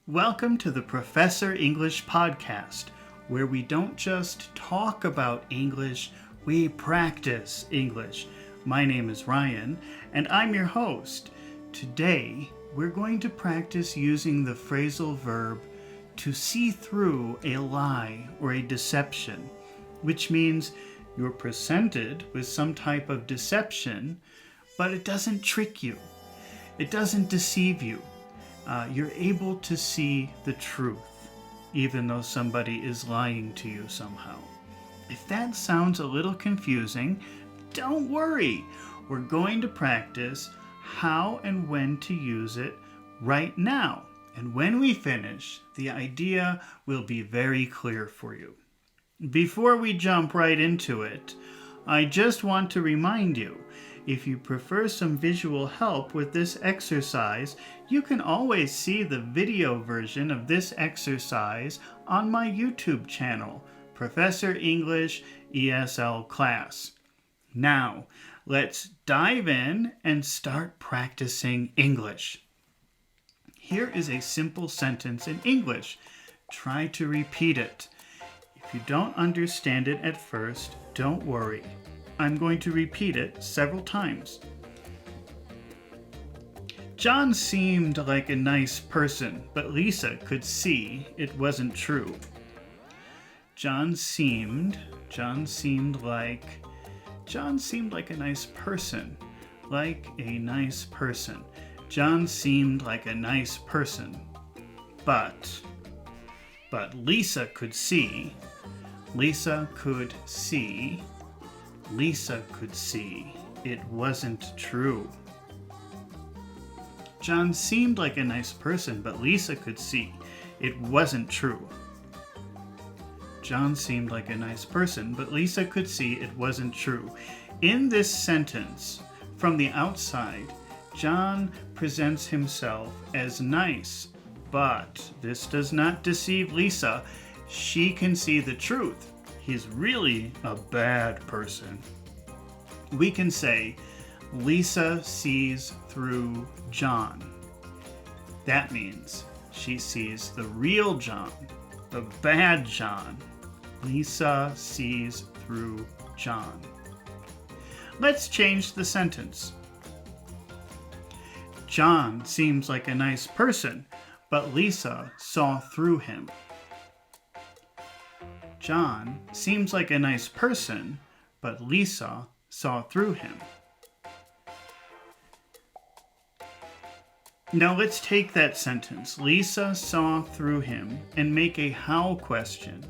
Welcome to the Professor English Podcast, where we don't just talk about English, we practice English. My name is Ryan, and I'm your host. Today, we're going to practice using the phrasal verb to see through a lie or a deception, which means you're presented with some type of deception, but it doesn't trick you. It doesn't deceive you. You're able to see the truth, even though somebody is lying to you somehow. If that sounds a little confusing, don't worry. We're going to practice how and when to use it right now. And when we finish, the idea will be very clear for you. Before we jump right into it, I just want to remind you, if you prefer some visual help with this exercise, you can always see the video version of this exercise on my YouTube channel, Professor English ESL Class. Now, let's dive in and start practicing English. Here is a simple sentence in English. Try to repeat it. If you don't understand it at first, don't worry. I'm going to repeat it several times. John seemed like a nice person, but Lisa could see it wasn't true. John seemed like a nice person, like a nice person. John seemed like a nice person, but Lisa could see it wasn't true. John seemed like a nice person, but Lisa could see it wasn't true. John seemed like a nice person, but Lisa could see it wasn't true. In this sentence, from the outside, John presents himself as nice, but this does not deceive Lisa. She can see the truth. He's really a bad person. We can say, Lisa sees through John. That means she sees the real John, the bad John. Lisa sees through John. Let's change the sentence. John seems like a nice person, but Lisa saw through him. John seems like a nice person, but Lisa saw through him. Now let's take that sentence, Lisa saw through him, and make a how question.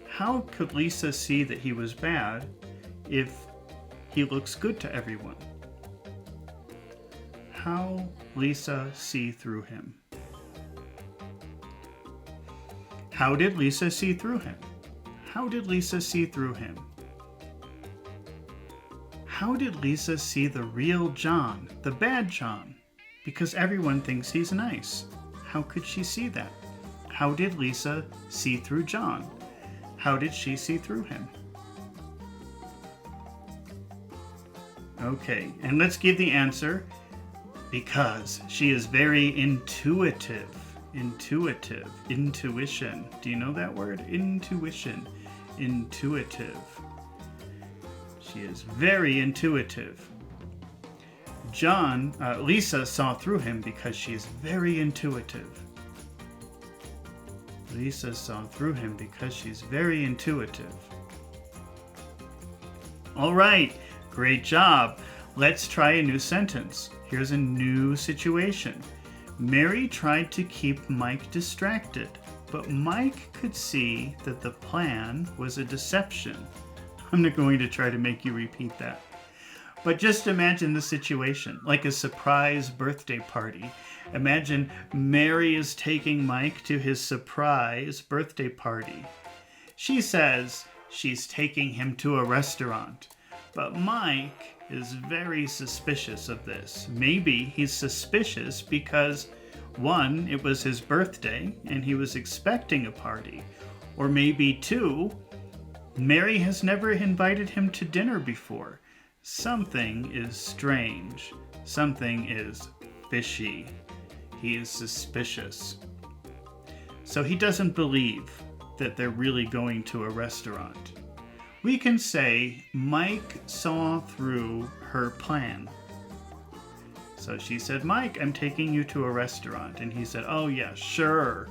How could Lisa see that he was bad if he looks good to everyone? How Lisa see through him? How did Lisa see through him? How did Lisa see through him? How did Lisa see the real John, the bad John? Because everyone thinks he's nice. How could she see that? How did Lisa see through John? How did she see through him? Okay, and let's give the answer. Because she is very intuitive. Intuition. Do you know that word? Intuition. Intuitive. She is very intuitive. Lisa saw through him because she is very intuitive. Lisa saw through him because she's very intuitive. All right, great job. Let's try a new sentence. Here's a new situation. Mary tried to keep Mike distracted, but Mike could see that the plan was a deception. I'm not going to try to make you repeat that. But just imagine the situation, like a surprise birthday party. Imagine Mary is taking Mike to his surprise birthday party. She says she's taking him to a restaurant, but Mike is very suspicious of this. Maybe he's suspicious because, one, it was his birthday and he was expecting a party. Or maybe two, Mary has never invited him to dinner before. Something is strange. Something is fishy. He is suspicious. So he doesn't believe that they're really going to a restaurant. We can say Mike saw through her plan. So she said, Mike, I'm taking you to a restaurant. And he said, oh yeah, sure.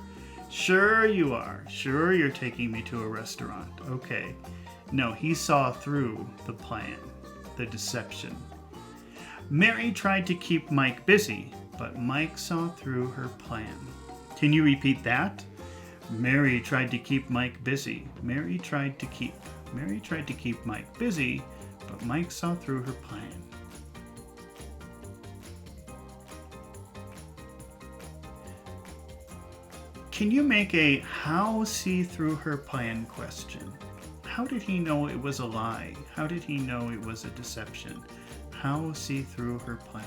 Sure you are. Sure you're taking me to a restaurant. Okay. No, he saw through the plan, the deception. Mary tried to keep Mike busy, but Mike saw through her plan. Can you repeat that? Mary tried to keep Mike busy. Mary tried to keep Mike busy, but Mike saw through her plan. Can you make a how see through her plan question? How did he know it was a lie? How did he know it was a deception? How see through her plan?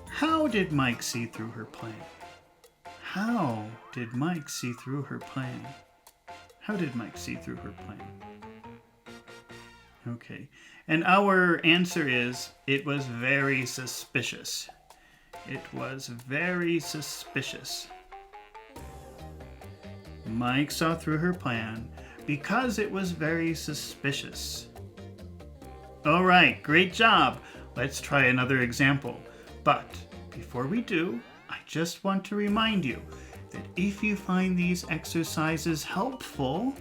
How did Mike see through her plan? How did Mike see through her plan? How did Mike see through her plan? Okay, and our answer is, it was very suspicious. It was very suspicious. Mike saw through her plan because it was very suspicious. All right, great job. Let's try another example. But before we do, I just want to remind you that if you find these exercises helpful,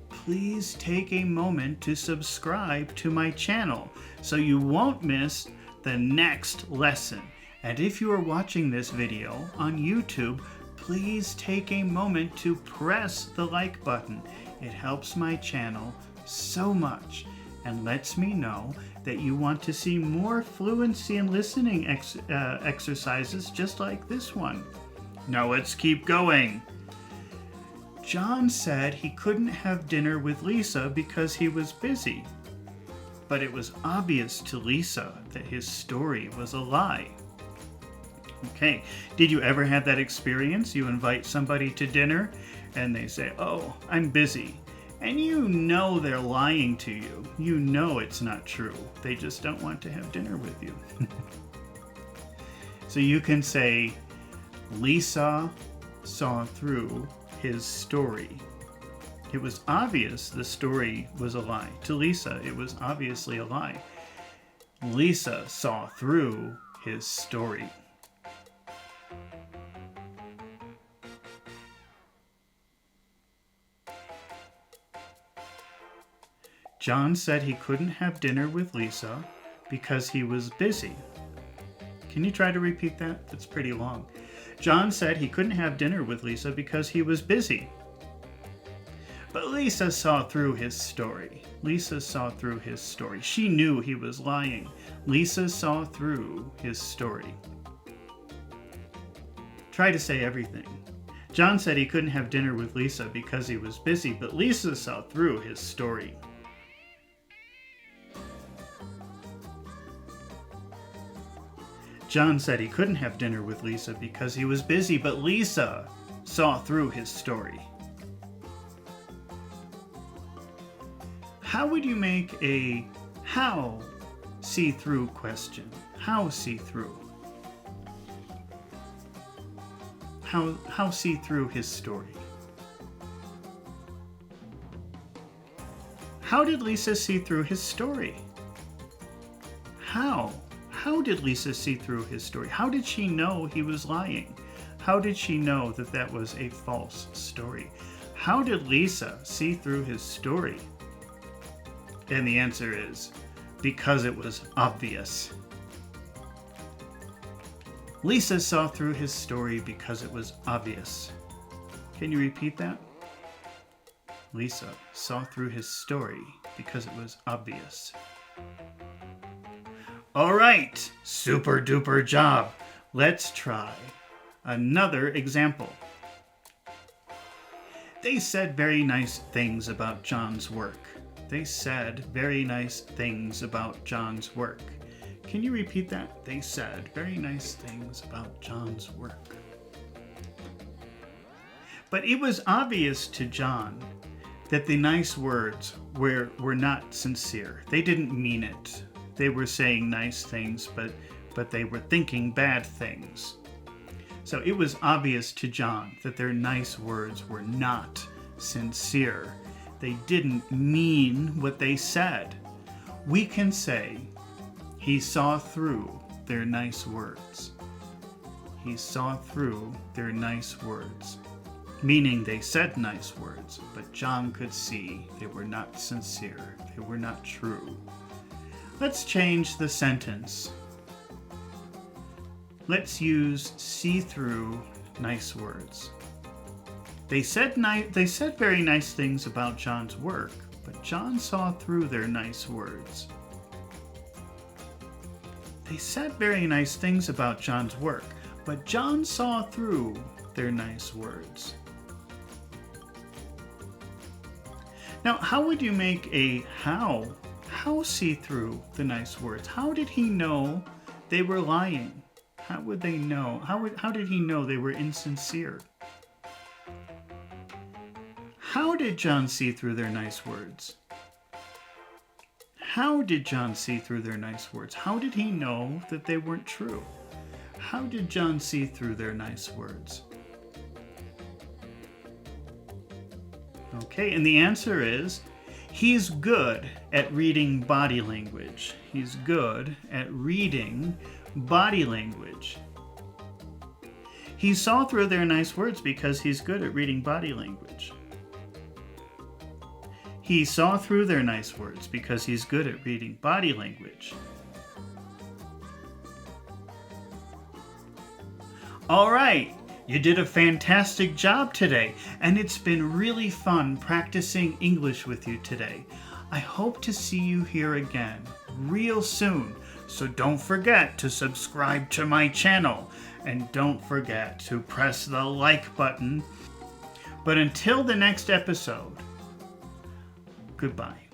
please take a moment to subscribe to my channel so you won't miss the next lesson. And if you are watching this video on YouTube, please take a moment to press the like button. It helps my channel so much and lets me know that you want to see more fluency and listening exercises just like this one. Now let's keep going. John said he couldn't have dinner with Lisa because he was busy. But it was obvious to Lisa that his story was a lie. Okay, did you ever have that experience? You invite somebody to dinner and they say, oh, I'm busy. And you know they're lying to you. You know it's not true. They just don't want to have dinner with you. So you can say, Lisa saw through his story. It was obvious the story was a lie. To Lisa, it was obviously a lie. Lisa saw through his story. John said he couldn't have dinner with Lisa because he was busy. Can you try to repeat that? That's pretty long. John said he couldn't have dinner with Lisa because he was busy. But Lisa saw through his story. Lisa saw through his story. She knew he was lying. Lisa saw through his story. Try to say everything. John said he couldn't have dinner with Lisa because he was busy, but Lisa saw through his story. John said he couldn't have dinner with Lisa because he was busy, but Lisa saw through his story. How would you make a how see-through question? How see-through? How see through his story? How did Lisa see through his story? How? How did Lisa see through his story? How did she know he was lying? How did she know that that was a false story? How did Lisa see through his story? And the answer is, because it was obvious. Lisa saw through his story because it was obvious. Can you repeat that? Lisa saw through his story because it was obvious. All right, super duper job. Let's try another example. They said very nice things about John's work. They said very nice things about John's work. Can you repeat that? They said very nice things about John's work. But it was obvious to John that the nice words were not sincere. They didn't mean it. They were saying nice things, but they were thinking bad things. So it was obvious to John that their nice words were not sincere. They didn't mean what they said. We can say, he saw through their nice words. He saw through their nice words. Meaning they said nice words, but John could see they were not sincere. They were not true. Let's change the sentence. Let's use see through nice words. They said very nice things about John's work, but John saw through their nice words. They said very nice things about John's work, but John saw through their nice words. Now, how would you make a how see through the nice words? How did he know they were lying? How would they know? How did he know they were insincere? How did John see through their nice words? How did John see through their nice words? How did he know that they weren't true? How did John see through their nice words? Okay, and the answer is, he's good at reading body language. He's good at reading body language. He saw through their nice words because he's good at reading body language. He saw through their nice words because he's good at reading body language. All right. You did a fantastic job today, and it's been really fun practicing English with you today. I hope to see you here again real soon, so don't forget to subscribe to my channel, and don't forget to press the like button. But until the next episode, goodbye.